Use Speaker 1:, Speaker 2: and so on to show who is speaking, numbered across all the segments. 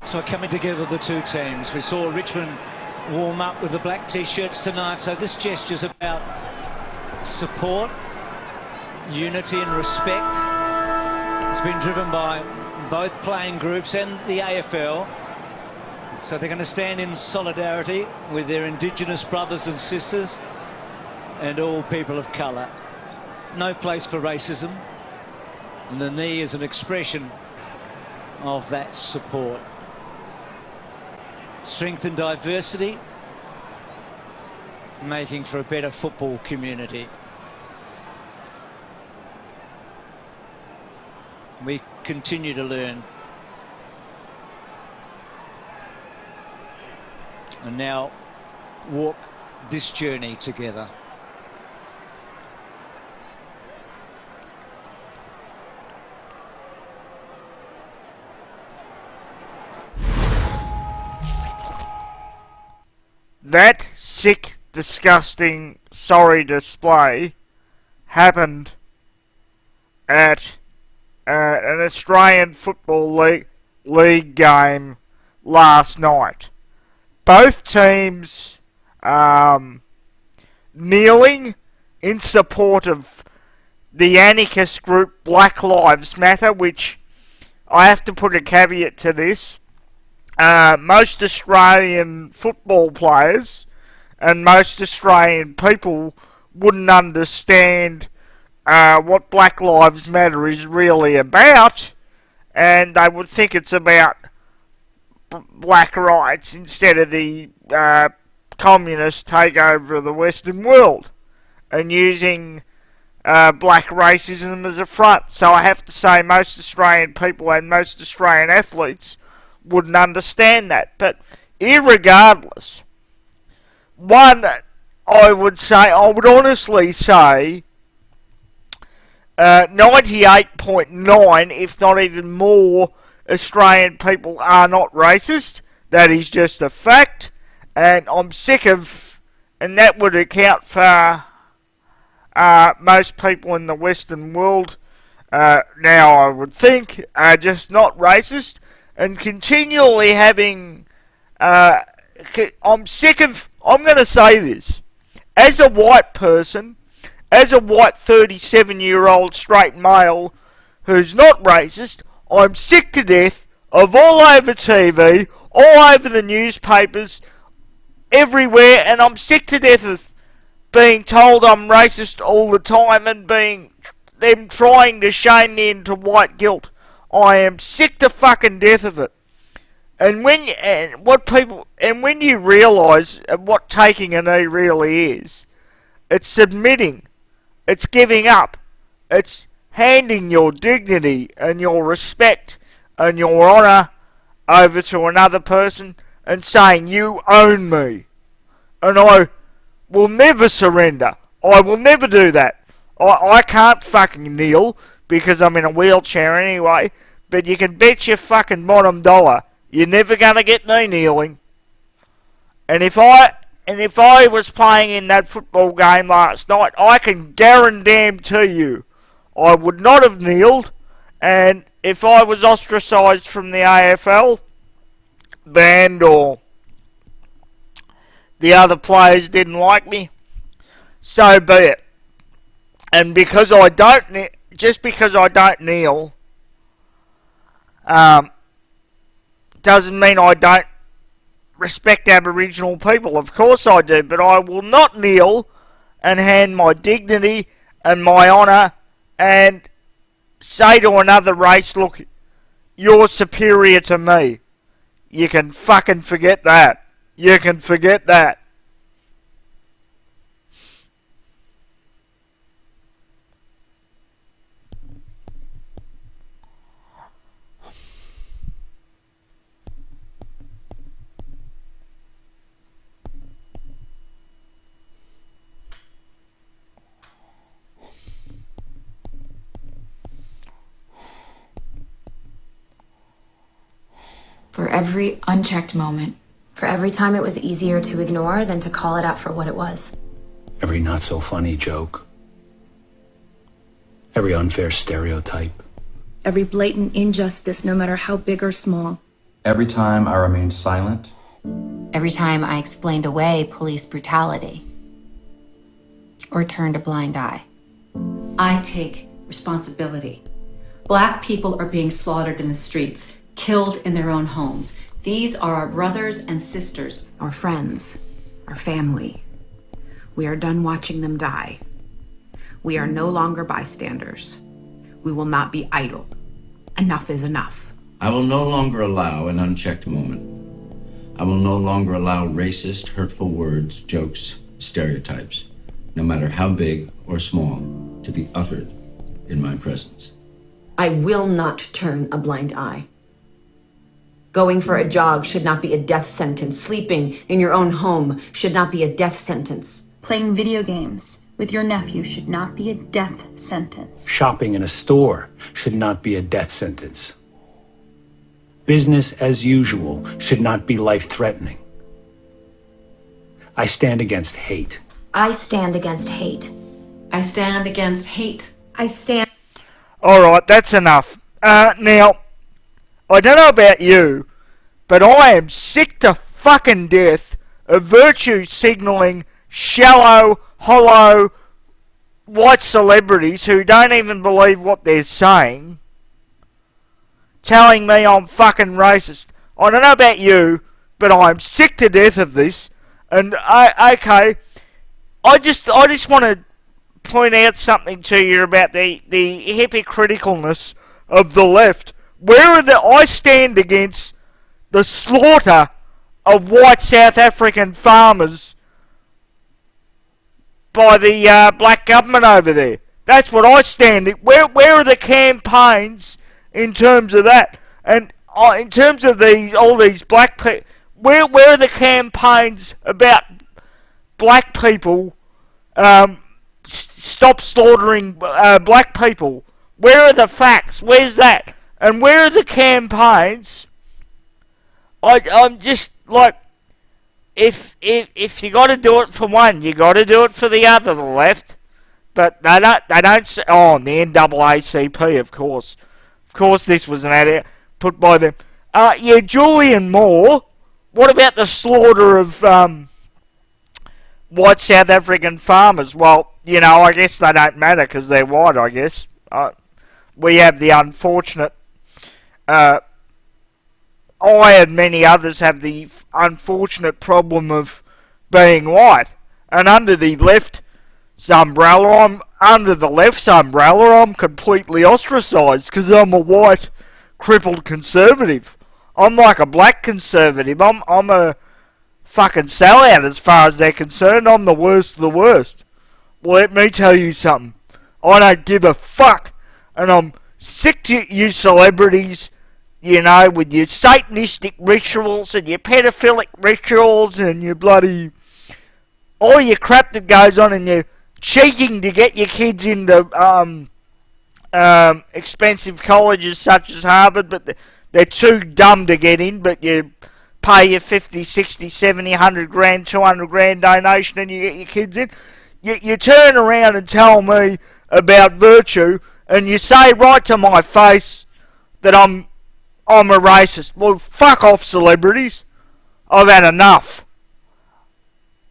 Speaker 1: So coming together, the two teams. We saw Richmond warm up with the black t-shirts tonight. So this gesture's about support, unity and respect. It's been driven by both playing groups and the AFL. So they're going to stand in solidarity with their Indigenous brothers and sisters and all people of colour. No place for racism. And the knee is an expression of that support. Strength and diversity, making for a better football community. We continue to learn. And now walk this journey together.
Speaker 2: That sick, disgusting, sorry display happened at an Australian Football League game last night. Both teams kneeling in support of the anarchist group Black Lives Matter, which I have to put a caveat to this. Most Australian football players and most Australian people wouldn't understand what Black Lives Matter is really about, and they would think it's about black rights instead of the communist takeover of the Western world and using black racism as a front. So I have to say most Australian people and most Australian athletes wouldn't understand that. But irregardless, one, I would honestly say 98.9, if not even more, Australian people are not racist. That is just a fact. And I'm sick of, and that would account for most people in the Western world now, I would think, are just not racist. And continually having, I'm sick of, I'm going to say this, as a white person, as a white 37-year-old straight male who's not racist, I'm sick to death of all over TV, all over the newspapers, everywhere, and I'm sick to death of being told I'm racist all the time and them trying to shame me into white guilt. I am sick to fucking death of it. And when you realise what taking a knee really is, it's submitting, it's giving up, it's handing your dignity and your respect and your honour over to another person and saying, you own me. And I will never surrender. I will never do that. I can't fucking kneel because I'm in a wheelchair anyway, but you can bet your fucking bottom dollar you're never gonna get me kneeling. And if I was playing in that football game last night, I can guarantee you I would not have kneeled. And if I was ostracised from the AFL, banned, or the other players didn't like me, so be it. And because I don't, just because I don't kneel, doesn't mean I don't respect Aboriginal people. Of course I do, but I will not kneel and hand my dignity and my honour and say to another race, look, you're superior to me. You can fucking forget that. You can forget that.
Speaker 3: For every unchecked moment, for every time it was easier to ignore than to call it out for what it was.
Speaker 4: Every not-so-funny joke. Every unfair stereotype.
Speaker 5: Every blatant injustice, no matter how big or small. Every time I remained silent,
Speaker 3: Every time I explained away police brutality or turned a blind eye.
Speaker 6: I take responsibility. Black people are being slaughtered in the streets, killed in their own homes. These are our brothers and sisters.
Speaker 7: Our friends, our family. We are done watching them die. We are no longer bystanders. We will not be idle. Enough is enough.
Speaker 8: I will no longer allow an unchecked moment. I will no longer allow racist, hurtful words, jokes, stereotypes, no matter how big or small, to be uttered in my presence.
Speaker 9: I will not turn a blind eye. Going for a jog should not be a death sentence. Sleeping in your own home should not be a death sentence.
Speaker 10: Playing video games with your nephew should not be a death sentence.
Speaker 4: Shopping in a store should not be a death sentence. Business as usual should not be life-threatening. I stand against hate.
Speaker 3: I stand against hate.
Speaker 6: I stand against hate.
Speaker 3: I stand.
Speaker 2: Alright, that's enough. Now, I don't know about you, but I am sick to fucking death of virtue signalling shallow, hollow, white celebrities who don't even believe what they're saying, telling me I'm fucking racist. I don't know about you, but I'm sick to death of this. And okay, I just want to point out something to you about the hypocriticalness of the left. I stand against the slaughter of white South African farmers by the black government over there. That's what I stand. Where are the campaigns in terms of that? And in terms of all these black people, where are the campaigns about black people? Stop slaughtering black people. Where are the facts? Where's that? And where are the campaigns? I'm just like, if you got to do it for one, you got to do it for the other, the left. But they don't say, oh, and the NAACP, of course. Of course this was an ad put by them. Yeah, Julian Moore, what about the slaughter of white South African farmers? Well, you know, I guess they don't matter because they're white, I guess. We have the unfortunate... I and many others have the unfortunate problem of being white. And under the left's umbrella, I'm completely ostracised because I'm a white, crippled conservative. I'm like a black conservative. I'm a fucking sellout as far as they're concerned. I'm the worst of the worst. Well, let me tell you something. I don't give a fuck. And I'm sick to you celebrities, you know, with your satanistic rituals and your pedophilic rituals and your bloody... all your crap that goes on and your cheating to get your kids into expensive colleges such as Harvard, but they're too dumb to get in, but you pay your 50, 60, 70, 100 grand, 200 grand donation and you get your kids in. You turn around and tell me about virtue and you say right to my face that I'm a racist. Well, fuck off, celebrities. I've had enough.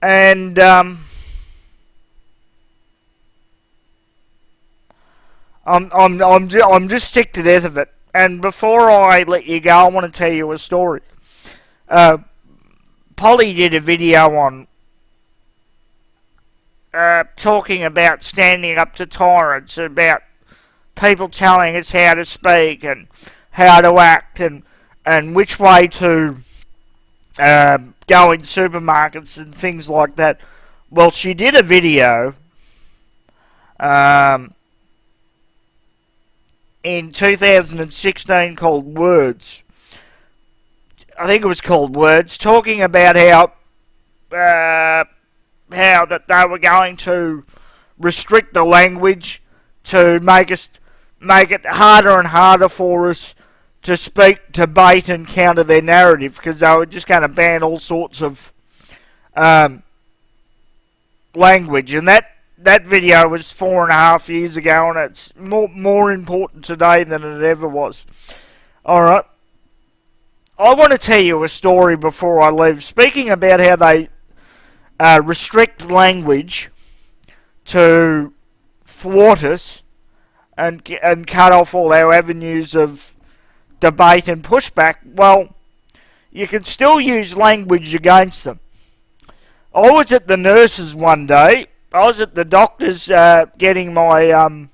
Speaker 2: And I'm just sick to death of it. And before I let you go, I want to tell you a story. Polly did a video on talking about standing up to tyrants, about people telling us how to speak and how to act and which way to go in supermarkets and things like that. Well, she did a video in 2016 called Words. I think it was called Words, talking about how that they were going to restrict the language to make it harder and harder for us to speak, debate and counter their narrative, because they were just going to ban all sorts of language. And that video was 4.5 years ago, and it's more important today than it ever was. Alright. I want to tell you a story before I leave. Speaking about how they restrict language to thwart us and cut off all our avenues of debate and pushback, well, you can still use language against them. I was at the nurses one day. I was at the doctor's getting my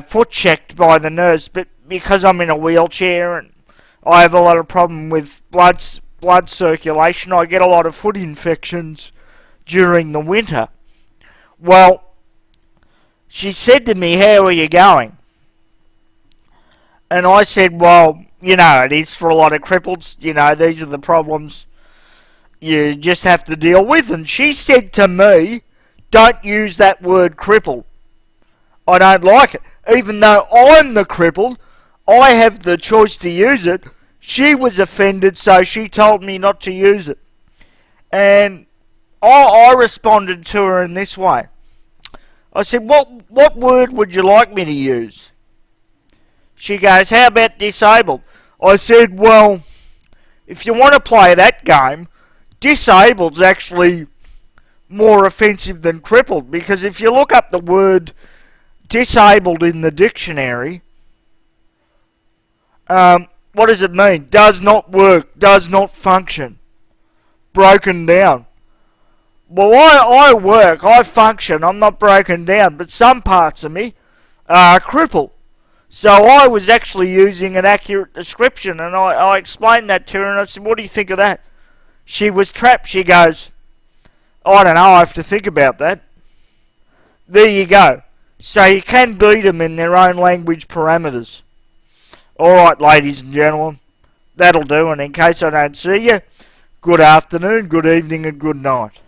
Speaker 2: foot checked by the nurse, but because I'm in a wheelchair and I have a lot of problem with blood circulation, I get a lot of foot infections during the winter. Well, she said to me, "How are you going?" And I said, "Well, you know, it is for a lot of cripples. You know, these are the problems you just have to deal with." And she said to me, "Don't use that word cripple. I don't like it. Even though I'm the crippled, I have the choice to use it." She was offended, so she told me not to use it. And I responded to her in this way. I said, what word would you like me to use? She goes, "How about disabled?" I said, "Well, if you want to play that game, disabled's actually more offensive than crippled, because if you look up the word disabled in the dictionary, what does it mean? Does not work, does not function, broken down. Well, I work, I function, I'm not broken down, but some parts of me are crippled. So I was actually using an accurate description, and I explained that to her, and I said, "What do you think of that?" She was trapped. She goes, "I don't know, I have to think about that." There you go. So you can beat them in their own language parameters. Alright, ladies and gentlemen, that'll do, and in case I don't see you, good afternoon, good evening, and good night.